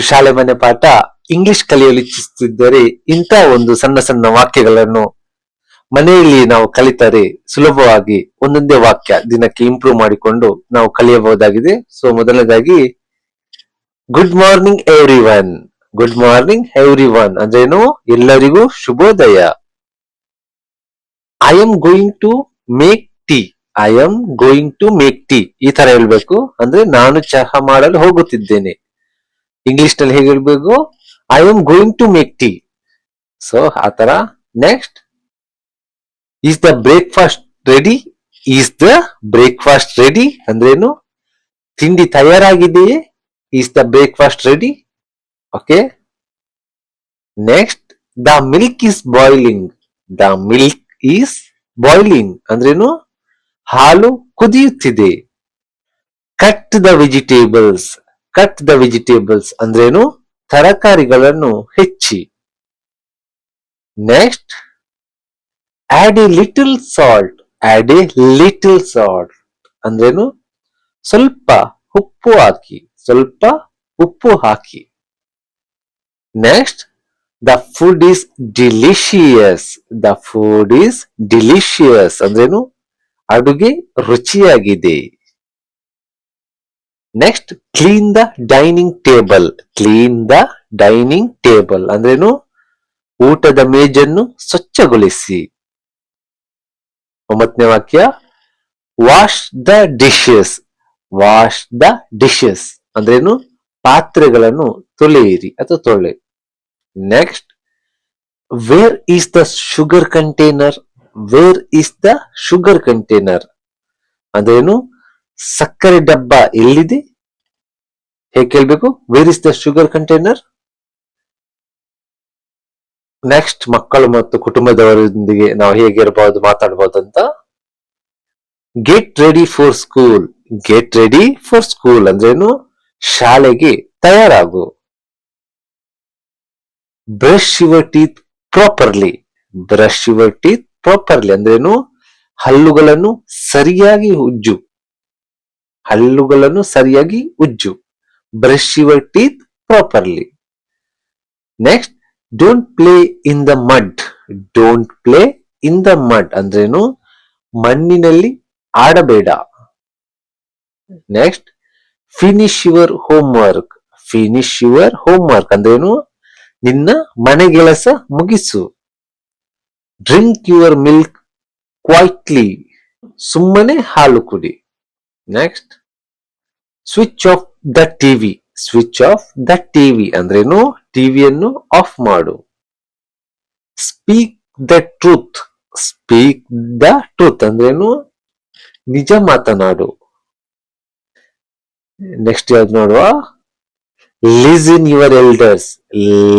ಶಾಲೆ ಮನೆ ಪಾಠ ಇಂಗ್ಲಿಷ್ ಕಲಿಯಲು ಇಚ್ಛಿಸುತ್ತಿದ್ದರೆ ಇಂಥ ಒಂದು ಸಣ್ಣ ಸಣ್ಣ ವಾಕ್ಯಗಳನ್ನು ಮನೆಯಲ್ಲಿ ನಾವು ಕಲಿತರೆ ಸುಲಭವಾಗಿ ಒಂದೊಂದೇ ವಾಕ್ಯ ದಿನಕ್ಕೆ ಇಂಪ್ರೂವ್ ಮಾಡಿಕೊಂಡು ನಾವು ಕಲಿಯಬಹುದಾಗಿದೆ. ಸೊ ಮೊದಲನೇದಾಗಿ good morning everyone. Good morning everyone ಅಂದ್ರೇನು? ಎಲ್ಲರಿಗೂ ಶುಭೋದಯ. I am going to make tea. I am going to make tea ಈ ತರ ಹೇಳ್ಬೇಕು. ಅಂದ್ರೆ ನಾನು ಚಹಾ ಮಾಡಲು ಹೋಗುತ್ತಿದ್ದೇನೆ. ಇಂಗ್ಲಿಷ್ ನಲ್ಲಿ ಹೇಗೆ ಹೇಳ್ಬೇಕು? I am going to make tea. So ಆತರ. Next, is the breakfast ready? Is the breakfast ready ಅಂದ್ರೇನು? ತಿಂಡಿ ತಯಾರಾಗಿದೆಯೇ? Is the breakfast ready? Okay. Next, the milk is boiling. The milk is boiling ಅಂದ್ರೇನು? ಹಾಲು ಕುದಿಯುತ್ತಿದೆ. Cut the vegetables. Cut the vegetables ಅಂದ್ರೇನು? ತರಕಾರಿಗಳನ್ನು ಹೆಚ್ಚಿ. Next, add a little salt. Add a little salt ಅಂದ್ರೇನು? ಸ್ವಲ್ಪ ಉಪ್ಪು ಹಾಕಿ. ಸ್ವಲ್ಪ ಉಪ್ಪು ಹಾಕಿ. Next, the food is ಡಿಲಿಶಿಯಸ್. The food is delicious ಅಂದ್ರೇನು? ಅಡುಗೆ ರುಚಿಯಾಗಿದೆ. Next, clean the dining table. Clean the dining table ಅಂದ್ರೇನು? ಊಟದ ಮೇಜನ್ನು ಸ್ವಚ್ಛಗೊಳಿಸಿ. 9ನೇ ವಾಕ್ಯ, wash the dishes. Wash the dishes ಅಂದ್ರೇನು? ಪಾತ್ರೆಗಳನ್ನು ತೊಳೆಯಿರಿ ಅಥವಾ ತೊಳೆ. Next, where is the sugar container? Where is the sugar container ಅಂದ್ರೇನು? ಸಕ್ಕರೆ ಡಬ್ಬ ಎಲ್ಲಿದೆ? ಹೇಗೆ ಕೇಳ್ಬೇಕು? Where is the sugar container. Next, ಮಕ್ಕಳು ಮತ್ತು ಕುಟುಂಬದವರೊಂದಿಗೆ ನಾವು ಹೇಗಿರಬಹುದು ಮಾತಾಡಬಹುದು ಅಂತ. Get ready for school. Get ready for school ಅಂದ್ರೇನು? ಶಾಲೆಗೆ ತಯಾರಾಗು. Brush your teeth properly. Brush your teeth properly ಅಂದ್ರೇನು? ಹಲ್ಲುಗಳನ್ನು ಸರಿಯಾಗಿ ಉಜ್ಜು. ಹಲ್ಲುಗಳನ್ನು ಸರಿಯಾಗಿ ಉಜ್ಜು. Brush your teeth properly. Next, don't play in the mud. Don't play in the mud ಅಂದ್ರೇನು? ಮಣ್ಣಿನಲ್ಲಿ ಆಡಬೇಡ. Next, finish your homework. Finish your homework ಅಂದ್ರೇನು? ನಿನ್ನ ಮನೆಗೆಲಸ ಮುಗಿಸು. Drink your milk quietly. ಸುಮ್ಮನೆ ಹಾಲು ಕುಡಿ. Next, switch off the TV. Switch off the TV ಅಂದ್ರೇನು? ಟಿವಿಯನ್ನು ಆಫ್ ಮಾಡು. Speak the truth. Speak the truth ಅಂದ್ರೇನು? ನಿಜ ಮಾತನಾಡು. ನೆಕ್ಸ್ಟ್ ಯಾವ್ದು ನೋಡುವ. Listen your elders.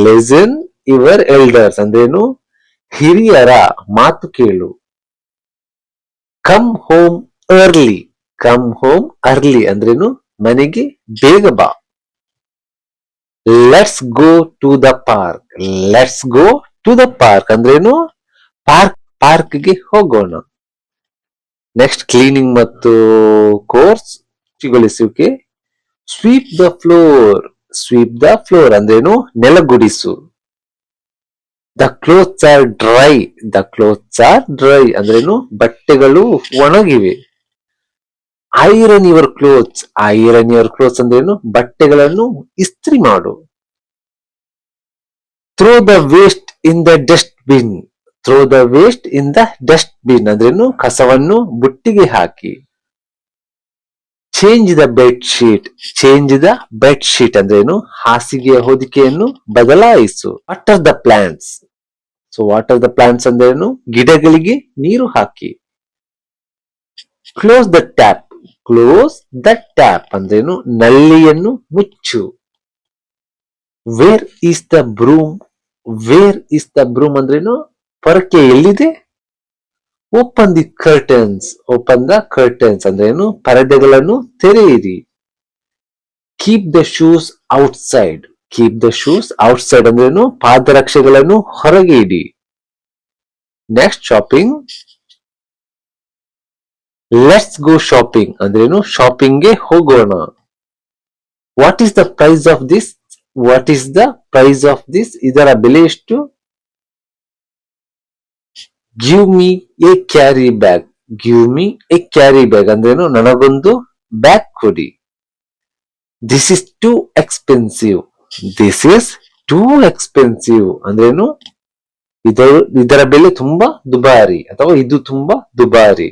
Listen your elders ಅಂದ್ರೇನು? ಹಿರಿಯರ ಮಾತು ಕೇಳು. Come home early. Come home early ಅಂದ್ರೇನು? ಮನೆಗೆ ಬೇಗ ಬಾ. Let's go to the park. Let's go to the park ಅಂದ್ರೇನು? ಪಾರ್ಕ್ಗೆ ಹೋಗೋಣ. ನೆಕ್ಸ್ಟ್, ಕ್ಲೀನಿಂಗ್ ಮತ್ತು ಕೋರ್ಸ್ ಶುಚಿಗೊಳಿಸುವಿಕೆ. Sweep the floor. Sweep the floor ಅಂದ್ರೇನು? ನೆಲಗುಡಿಸು. The clothes are dry. The clothes are dry ಅಂದ್ರೇನು? ಬಟ್ಟೆಗಳು ಒಣಗಿವೆ. Iron your clothes. Iron your clothes ಅಂದ್ರೇನು? ಬಟ್ಟೆಗಳನ್ನು ಇಸ್ತ್ರಿ ಮಾಡು. Throw the waste in the dustbin. Throw the waste in the dustbin ಅಂದ್ರೇನು? ಕಸವನ್ನು ಬುಟ್ಟಿಗೆ ಹಾಕಿ. Change the bed sheet. Change the bed sheet ಅಂದ್ರೇನು? ಹಾಸಿಗೆಯ ಹೊದಿಕೆಯನ್ನು ಬದಲಾಯಿಸು. Water the plants. So water the plants ಅಂದ್ರೇನು? ಗಿಡಗಳಿಗೆ ನೀರು ಹಾಕಿ. Close the tap. Close the tap ಅಂದ್ರೇನು? ನಲ್ಲಿಯನ್ನು ಮುಚ್ಚು. Where is the broom. Where is the broom ಅಂದ್ರೇನು? ಪೊರಕೆ ಎಲ್ಲಿದೆ? Open the curtains. Open the curtains ಅಂದ್ರೇನು? ಪರದೆಗಳನ್ನು ತೆರೆಯಿರಿ. Keep the shoes outside. Keep the shoes outside ಅಂದ್ರೇನು? ಪಾದರಕ್ಷೆಗಳನ್ನು ಹೊರಗೆ ಇಡಿ. Next, shopping. Let's go shopping ಅಂದ್ರೇನು? ಶಾಪಿಂಗ್ಗೆ ಹೋಗೋಣ. What is the price of this? What is the price of this? ಇದರ ಬೆಲೆ ಎಷ್ಟು? Give me a carry bag. Give me a carry bag ಅಂದ್ರೇನು? ನನಗೊಂದು ಬ್ಯಾಗ್ ಕೊಡಿ. This is too expensive. This is too expensive ಅಂದ್ರೇನು? ಇದರ ಬೆಲೆ ತುಂಬಾ ದುಬಾರಿ ಅಥವಾ ಇದು ತುಂಬಾ ದುಬಾರಿ.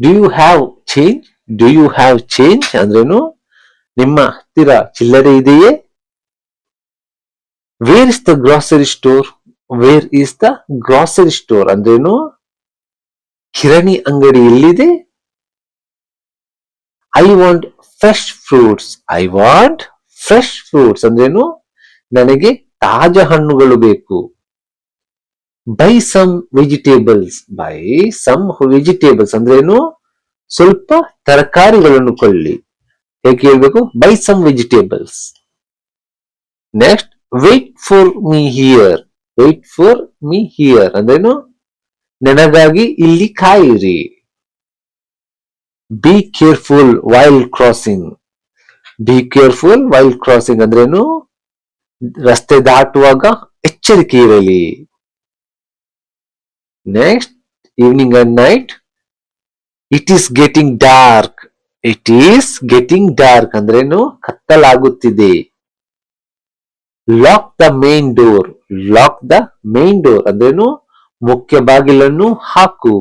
Do you have change? Do you have change ಅಂದ್ರೇನು? ನಿಮ್ಮ ಹತ್ತಿರ ಚಿಲ್ಲರೆ ಇದೆಯೇ? Where is the grocery store? Where is the grocery store ಅಂದ್ರೇನು? ಕಿರಾಣಿ ಅಂಗಡಿ ಎಲ್ಲಿದೆ? I want fresh fruits. I want fresh fruits ಅಂದ್ರೇನು? ನನಗೆ ತಾಜಾ ಹಣ್ಣುಗಳು ಬೇಕು. Buy some vegetables. Buy some vegetables ಅಂದ್ರೇನು? ಸ್ವಲ್ಪ ತರಕಾರಿಗಳನ್ನು ಕೊಳ್ಳಿ. ಹೇಗೆ ಹೇಳ್ಬೇಕು? Buy some vegetables. Next, wait for me here. Wait for me here ಅಂದ್ರೇನು? ನನಗಾಗಿ ಇಲ್ಲಿ ಕಾಯಿರಿ. Be careful while crossing. Be careful while crossing ಅಂದ್ರೇನು? ರಸ್ತೆ ದಾಟುವಾಗ ಎಚ್ಚರಿಕೆ ಇರಲಿ. Next, evening and night. It is getting dark. It is getting dark ಅಂದ್ರೇನು? ಕತ್ತಲಾಗುತ್ತಿದೆ. Lock the main door. Lock the main door ಅಂದ್ರೇನು? ಮುಖ್ಯ ಬಾಗಿಲನ್ನು ಹಾಕು.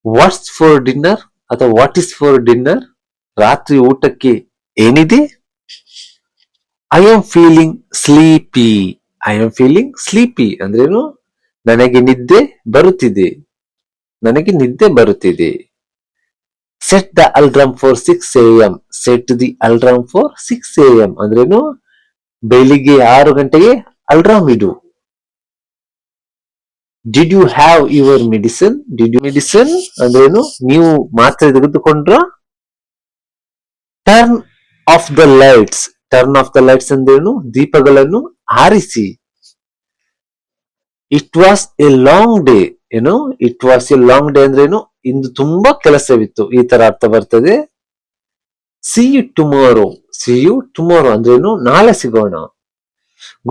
ವಾಟ್ಸ್ ಫಾರ್ ಡಿನ್ನರ್ ಅಥವಾ ವಾಟ್ ಇಸ್ ಫಾರ್ ಡಿನ್ನರ್? ರಾತ್ರಿ ಊಟಕ್ಕೆ ಏನಿದೆ? I am feeling sleepy. I am feeling sleepy ಅಂದ್ರೇನು? ನನಗೆ ನಿದ್ದೆ ಬರುತ್ತಿದೆ. ನನಗೆ ನಿದ್ದೆ ಬರುತ್ತಿದೆ. Set the alarm for 6 AM. Set the alarm for 6 AM ಅಂದ್ರೇನು? ಬೆಳಿಗ್ಗೆ 6 ಗಂಟೆಗೆ ಅಲ್ರಾಮ್ ಇಡು. Did you have your medicine? Did you medicine ಅಂದ್ರೇನು? ನೀವು ಮಾತ್ರೆ ತೆಗೆದುಕೊಂಡ್ರ? Turn off the lights. Turn off the lights ಅಂದ್ರೇನು? ದೀಪಗಳನ್ನು ಆರಿಸಿ. It was a long day. ಏನು? It was a long day ಅಂದ್ರೇನು? ಇಂದು ತುಂಬಾ ಕೆಲಸವಿತ್ತು, ಈ ತರ ಅರ್ಥ ಬರ್ತದೆ. See you tomorrow. See you tomorrow ಅಂದ್ರೇನು? ನಾಳೆ ಸಿಗೋಣ.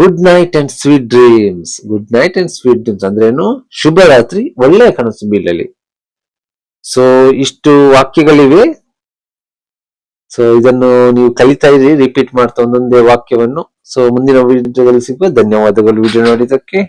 Good night and sweet dreams. Good night and sweet dreams ಅಂದ್ರೇನು? ಶುಭರಾತ್ರಿ, ಒಳ್ಳೆಯ ಕನಸು ಬೀಳಲಿ. ಸೊ ಇಷ್ಟು ವಾಕ್ಯಗಳಿವೆ. ಸೊ ಇದನ್ನು ನೀವು ಕಲಿತಾ ಇರಿ, ರಿಪೀಟ್ ಮಾಡ್ತಾ ಒಂದೊಂದೇ ವಾಕ್ಯವನ್ನು. ಸೊ ಮುಂದಿನ ವಿಡಿಯೋದಲ್ಲಿ ಸಿಗುವ. ಧನ್ಯವಾದಗಳು ವಿಡಿಯೋ ನೋಡಿದ್ದಕ್ಕೆ.